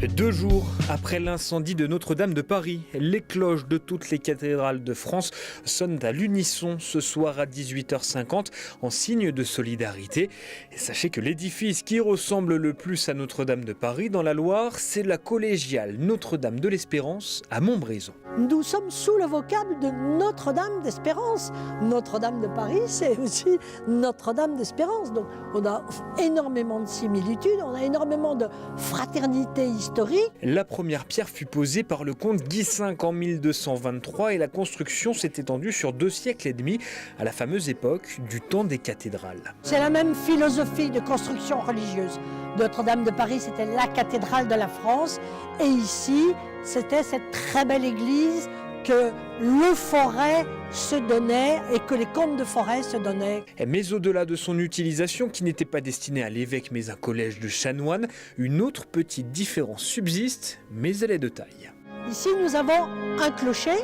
2 jours après l'incendie de Notre-Dame de Paris, les cloches de toutes les cathédrales de France sonnent à l'unisson ce soir à 18h50 en signe de solidarité. Et sachez que l'édifice qui ressemble le plus à Notre-Dame de Paris dans la Loire, c'est la collégiale Notre-Dame de l'Espérance à Montbrison. Nous sommes sous le vocable de Notre-Dame d'Espérance. Notre-Dame de Paris, c'est aussi Notre-Dame d'Espérance. Donc on a énormément de similitudes, on a énormément de fraternité historique. La première pierre fut posée par le comte Guy V en 1223 et la construction s'est étendue sur 2 siècles et demi à la fameuse époque du temps des cathédrales. C'est la même philosophie de construction religieuse. Notre-Dame de Paris, c'était la cathédrale de la France. Et ici, c'était cette très belle église que le Forêt se donnait et que les comtes de Forêt se donnaient. Mais au-delà de son utilisation, qui n'était pas destinée à l'évêque mais un collège de chanoines, une autre petite différence subsiste, mais elle est de taille. Ici, nous avons un clocher,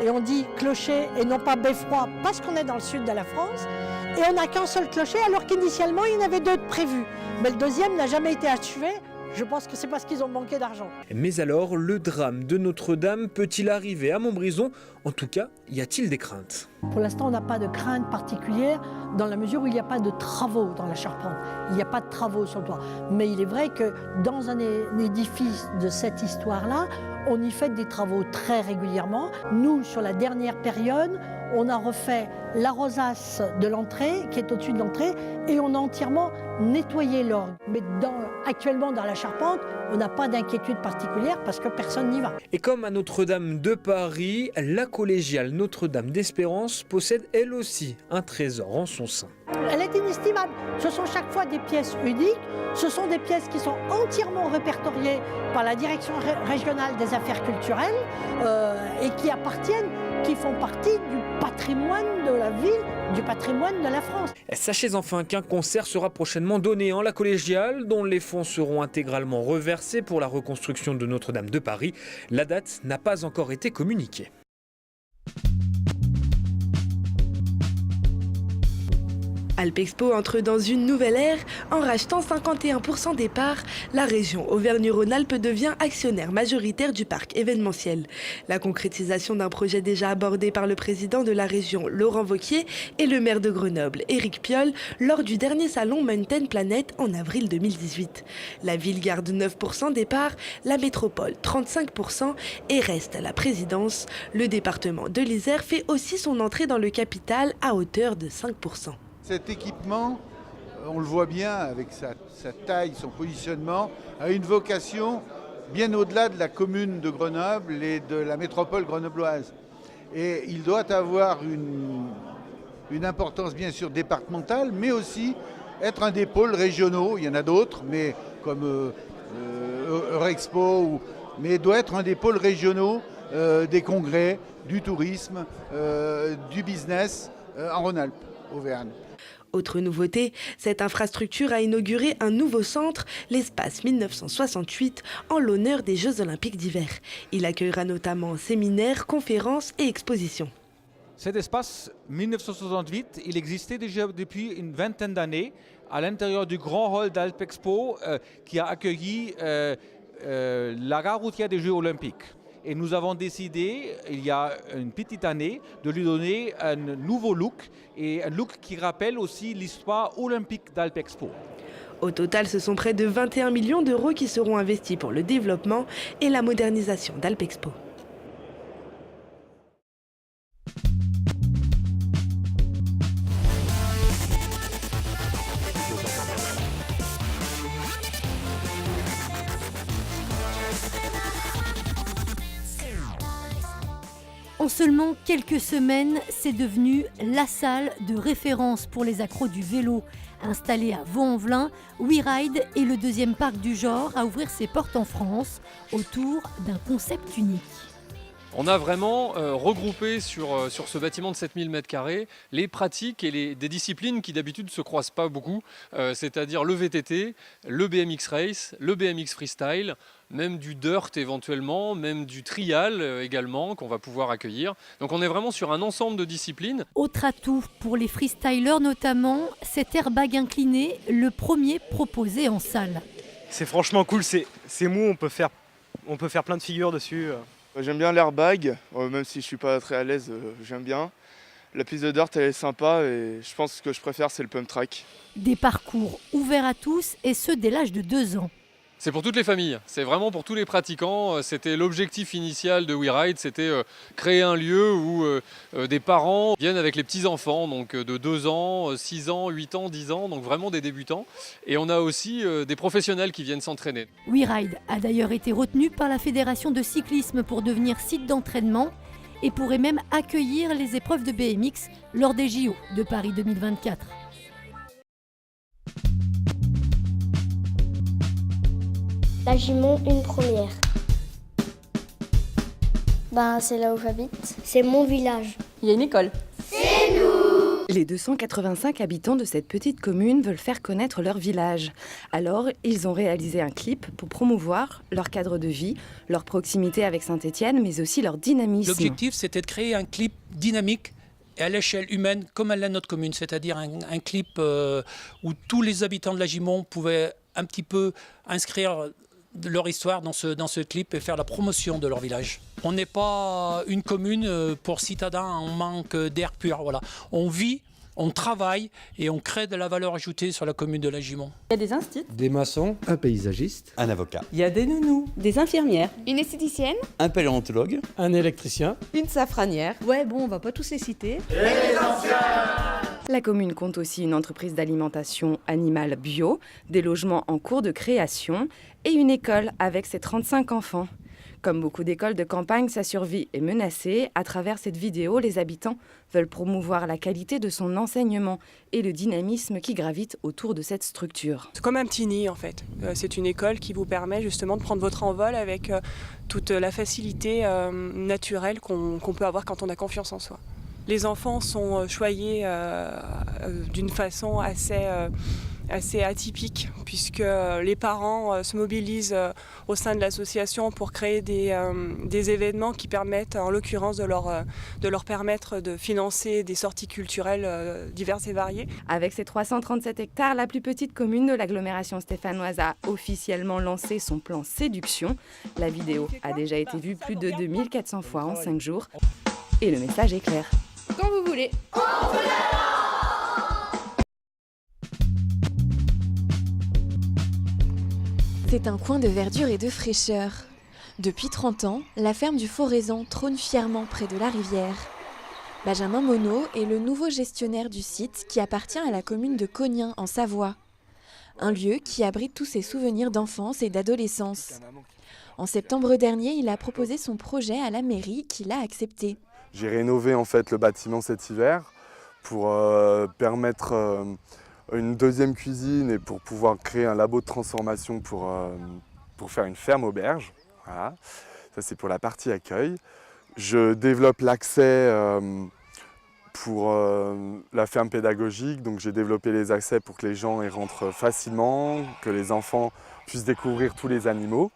et on dit clocher et non pas beffroi parce qu'on est dans le sud de la France. Et on n'a qu'un seul clocher, alors qu'initialement, il y en avait 2 de prévus. Mais le deuxième n'a jamais été achevé. Je pense que c'est parce qu'ils ont manqué d'argent. Mais alors, le drame de Notre-Dame peut-il arriver à Montbrison? En tout cas, y a-t-il des craintes? Pour l'instant, on n'a pas de crainte particulière dans la mesure où il n'y a pas de travaux dans la charpente. Il n'y a pas de travaux sur le toit. Mais il est vrai que dans un édifice de cette histoire-là, on y fait des travaux très régulièrement. Nous, sur la dernière période, on a refait la rosace de l'entrée, qui est au-dessus de l'entrée, et on a entièrement nettoyé l'orgue. Mais actuellement, dans la charpente, on n'a pas d'inquiétude particulière parce que personne n'y va. Et comme à Notre-Dame de Paris, la collégiale Notre-Dame d'Espérance possède elle aussi un trésor en son sein. Elle est inestimable. Ce sont chaque fois des pièces uniques. Ce sont des pièces qui sont entièrement répertoriées par la Direction régionale des affaires culturelles et qui font partie du patrimoine de la ville, du patrimoine de la France. Sachez enfin qu'un concert sera prochainement donné en la collégiale, dont les fonds seront intégralement reversés pour la reconstruction de Notre-Dame de Paris. La date n'a pas encore été communiquée. Alpexpo entre dans une nouvelle ère. En rachetant 51% des parts, la région Auvergne-Rhône-Alpes devient actionnaire majoritaire du parc événementiel. La concrétisation d'un projet déjà abordé par le président de la région, Laurent Wauquiez, et le maire de Grenoble, Éric Piolle, lors du dernier salon Mountain Planet en avril 2018. La ville garde 9% des parts, la métropole 35% et reste à la présidence. Le département de l'Isère fait aussi son entrée dans le capital à hauteur de 5%. Cet équipement, on le voit bien avec sa taille, son positionnement, a une vocation bien au-delà de la commune de Grenoble et de la métropole grenobloise. Et il doit avoir une importance bien sûr départementale, mais aussi être un des pôles régionaux. Il y en a d'autres, mais comme Eurexpo, mais doit être un des pôles régionaux des congrès, du tourisme, du business en Rhône-Alpes, Auvergne. Autre nouveauté, cette infrastructure a inauguré un nouveau centre, l'espace 1968, en l'honneur des Jeux Olympiques d'hiver. Il accueillera notamment séminaires, conférences et expositions. Cet espace 1968, il existait déjà depuis une vingtaine d'années à l'intérieur du grand hall d'Alpexpo qui a accueilli la gare routière des Jeux Olympiques. Et nous avons décidé, il y a une petite année, de lui donner un nouveau look, et un look qui rappelle aussi l'histoire olympique d'Alpexpo. Au total, ce sont près de 21 millions d'euros qui seront investis pour le développement et la modernisation d'Alpexpo. En seulement quelques semaines, c'est devenu la salle de référence pour les accros du vélo. Installé à Vaux-en-Velin, WeRide est le 2e parc du genre à ouvrir ses portes en France autour d'un concept unique. On a vraiment regroupé sur ce bâtiment de 7000 m² les pratiques et des disciplines qui d'habitude ne se croisent pas beaucoup, c'est-à-dire le VTT, le BMX Race, le BMX Freestyle, même du dirt éventuellement, même du trial également qu'on va pouvoir accueillir. Donc on est vraiment sur un ensemble de disciplines. Autre atout pour les freestylers notamment, cet airbag incliné, le premier proposé en salle. C'est franchement cool, c'est mou, on peut faire plein de figures dessus. J'aime bien l'airbag, même si je suis pas très à l'aise, j'aime bien. La piste de dirt elle est sympa et je pense que ce que je préfère c'est le pump track. Des parcours ouverts à tous et ceux dès l'âge de 2 ans. C'est pour toutes les familles, c'est vraiment pour tous les pratiquants. C'était l'objectif initial de WeRide, c'était créer un lieu où des parents viennent avec les petits-enfants, donc de 2 ans, 6 ans, 8 ans, 10 ans, donc vraiment des débutants. Et on a aussi des professionnels qui viennent s'entraîner. WeRide a d'ailleurs été retenu par la Fédération de cyclisme pour devenir site d'entraînement et pourrait même accueillir les épreuves de BMX lors des JO de Paris 2024. La Gimont, une première. C'est là où j'habite. C'est mon village. Il y a une école. C'est nous! Les 285 habitants de cette petite commune veulent faire connaître leur village. Alors, ils ont réalisé un clip pour promouvoir leur cadre de vie, leur proximité avec Saint-Étienne, mais aussi leur dynamisme. L'objectif, c'était de créer un clip dynamique et à l'échelle humaine, comme à notre commune, c'est-à-dire un clip où tous les habitants de la Gimont pouvaient un petit peu inscrire leur histoire dans ce clip et faire la promotion de leur village. On n'est pas une commune pour citadins en manque d'air pur. Voilà. On vit, on travaille et on crée de la valeur ajoutée sur la commune de la Gimont. Il y a des instituts, des maçons, un paysagiste, un avocat. il y a des nounous, des infirmières, une esthéticienne, un paléontologue, un électricien, une safranière. Ouais, bon, on va pas tous les citer. Et les anciens! La commune compte aussi une entreprise d'alimentation animale bio, des logements en cours de création et une école avec ses 35 enfants. Comme beaucoup d'écoles de campagne, sa survie est menacée. À travers cette vidéo, les habitants veulent promouvoir la qualité de son enseignement et le dynamisme qui gravite autour de cette structure. C'est comme un petit nid en fait. C'est une école qui vous permet justement de prendre votre envol avec toute la facilité naturelle qu'on peut avoir quand on a confiance en soi. Les enfants sont choyés d'une façon assez atypique puisque les parents se mobilisent au sein de l'association pour créer des événements qui permettent en l'occurrence de leur permettre de financer des sorties culturelles diverses et variées. Avec ses 337 hectares, la plus petite commune de l'agglomération stéphanoise a officiellement lancé son plan Séduction. La vidéo a déjà été vue plus de 2400 fois en 5 jours et le message est clair. Quand vous voulez. C'est un coin de verdure et de fraîcheur. Depuis 30 ans, la ferme du Foraison trône fièrement près de la rivière. Benjamin Monod est le nouveau gestionnaire du site qui appartient à la commune de Cognins en Savoie. Un lieu qui abrite tous ses souvenirs d'enfance et d'adolescence. En septembre dernier, il a proposé son projet à la mairie qui l'a accepté. J'ai rénové en fait le bâtiment cet hiver pour permettre une deuxième cuisine et pour pouvoir créer un labo de transformation pour faire une ferme auberge. Voilà. Ça c'est pour la partie accueil. Je développe l'accès pour la ferme pédagogique, donc j'ai développé les accès pour que les gens y rentrent facilement, que les enfants puissent découvrir tous les animaux.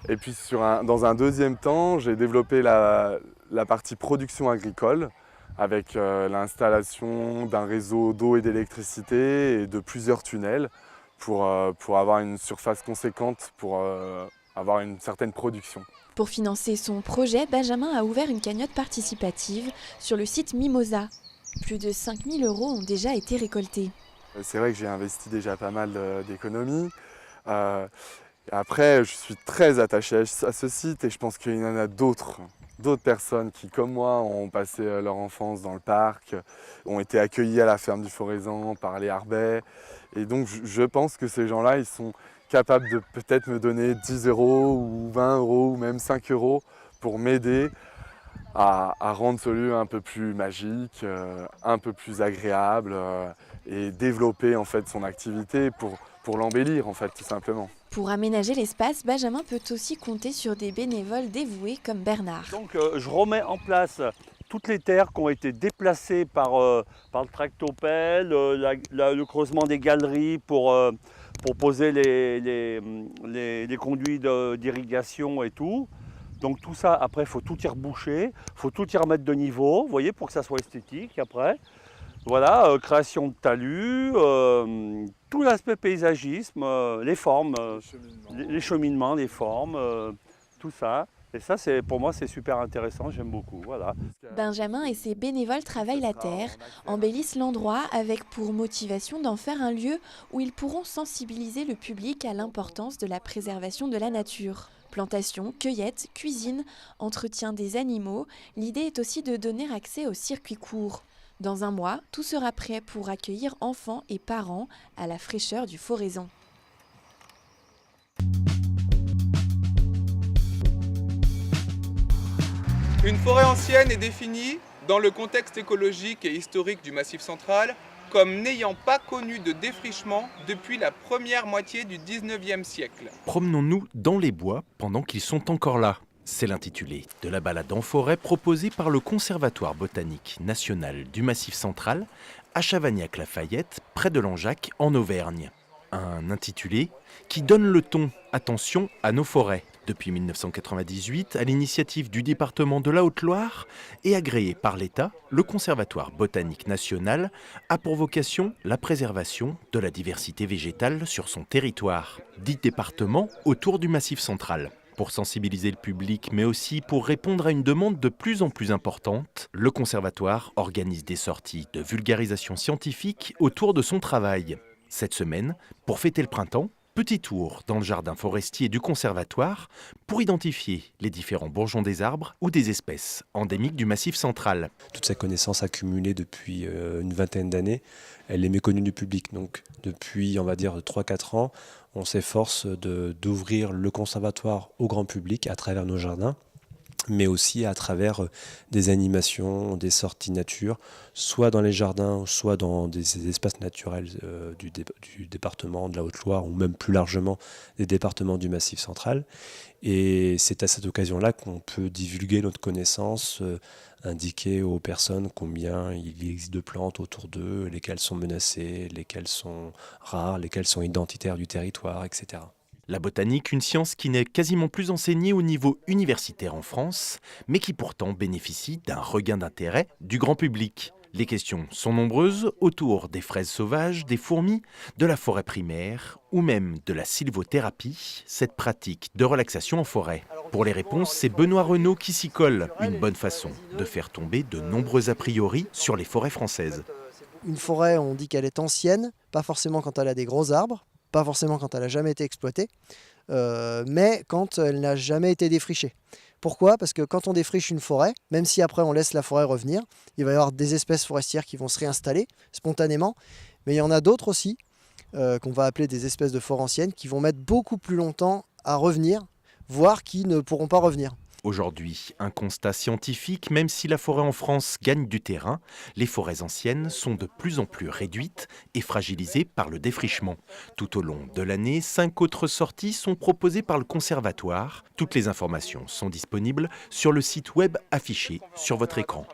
Et puis dans un deuxième temps, j'ai développé la partie production agricole avec l'installation d'un réseau d'eau et d'électricité et de plusieurs tunnels pour avoir une surface conséquente, pour avoir une certaine production. Pour financer son projet, Benjamin a ouvert une cagnotte participative sur le site Mimosa. Plus de 5 000 € ont déjà été récoltés. C'est vrai que j'ai investi déjà pas mal d'économies. Après, je suis très attaché à ce site et je pense qu'il y en a d'autres personnes qui, comme moi, ont passé leur enfance dans le parc, ont été accueillis à la ferme du Foraison par les Arbais. Et donc, je pense que ces gens-là, ils sont capables de peut-être me donner 10 € ou 20 € ou même 5 € pour m'aider à rendre ce lieu un peu plus magique, un peu plus agréable et développer en fait son activité pour l'embellir en fait tout simplement. Pour aménager l'espace, Benjamin peut aussi compter sur des bénévoles dévoués comme Bernard. Donc je remets en place toutes les terres qui ont été déplacées par le tractopelle, le creusement des galeries pour poser les conduits d'irrigation et tout. Donc tout ça, après, il faut tout y reboucher, il faut tout y remettre de niveau, vous voyez, pour que ça soit esthétique après. Voilà, création de talus, tout l'aspect paysagisme, les formes, les cheminements, les formes, tout ça. Et ça, pour moi, c'est super intéressant, j'aime beaucoup. Voilà. Benjamin et ses bénévoles travaillent la terre, embellissent l'endroit avec pour motivation d'en faire un lieu où ils pourront sensibiliser le public à l'importance de la préservation de la nature. Plantation, cueillette, cuisine, entretien des animaux, l'idée est aussi de donner accès au circuit court. Dans un mois, tout sera prêt pour accueillir enfants et parents à la fraîcheur du Forezan. Une forêt ancienne est définie, dans le contexte écologique et historique du Massif central, comme n'ayant pas connu de défrichement depuis la première moitié du 19e siècle. Promenons-nous dans les bois pendant qu'ils sont encore là. C'est l'intitulé de la balade en forêt proposée par le Conservatoire botanique national du Massif central à Chavagnac-Lafayette, près de Langeac, en Auvergne. Un intitulé qui donne le ton, attention à nos forêts. Depuis 1998, à l'initiative du département de la Haute-Loire et agréé par l'État, le Conservatoire botanique national a pour vocation la préservation de la diversité végétale sur son territoire. 10 départements autour du Massif central. Pour sensibiliser le public, mais aussi pour répondre à une demande de plus en plus importante, le Conservatoire organise des sorties de vulgarisation scientifique autour de son travail. Cette semaine, pour fêter le printemps, petit tour dans le jardin forestier du Conservatoire pour identifier les différents bourgeons des arbres ou des espèces endémiques du Massif central. Toute sa connaissance accumulée depuis une vingtaine d'années, elle est méconnue du public. Donc depuis, on va dire, 3-4 ans, on s'efforce d'ouvrir le Conservatoire au grand public à travers nos jardins, mais aussi à travers des animations, des sorties nature, soit dans les jardins, soit dans des espaces naturels du département de la Haute-Loire, ou même plus largement des départements du Massif central. Et c'est à cette occasion-là qu'on peut divulguer notre connaissance, indiquer aux personnes combien il existe de plantes autour d'eux, lesquelles sont menacées, lesquelles sont rares, lesquelles sont identitaires du territoire, etc. La botanique, une science qui n'est quasiment plus enseignée au niveau universitaire en France, mais qui pourtant bénéficie d'un regain d'intérêt du grand public. Les questions sont nombreuses autour des fraises sauvages, des fourmis, de la forêt primaire ou même de la sylvothérapie, cette pratique de relaxation en forêt. Pour les réponses, c'est Benoît Renaud qui s'y colle, une bonne façon de faire tomber de nombreux a priori sur les forêts françaises. Une forêt, on dit qu'elle est ancienne, pas forcément quand elle a des gros arbres, pas forcément quand elle n'a jamais été exploitée, mais quand elle n'a jamais été défrichée. Pourquoi ? Parce que quand on défriche une forêt, même si après on laisse la forêt revenir, il va y avoir des espèces forestières qui vont se réinstaller spontanément, mais il y en a d'autres aussi, qu'on va appeler des espèces de forêts anciennes, qui vont mettre beaucoup plus longtemps à revenir, voire qui ne pourront pas revenir. Aujourd'hui, un constat scientifique, même si la forêt en France gagne du terrain, les forêts anciennes sont de plus en plus réduites et fragilisées par le défrichement. Tout au long de l'année, 5 autres sorties sont proposées par le Conservatoire. Toutes les informations sont disponibles sur le site web affiché sur votre écran.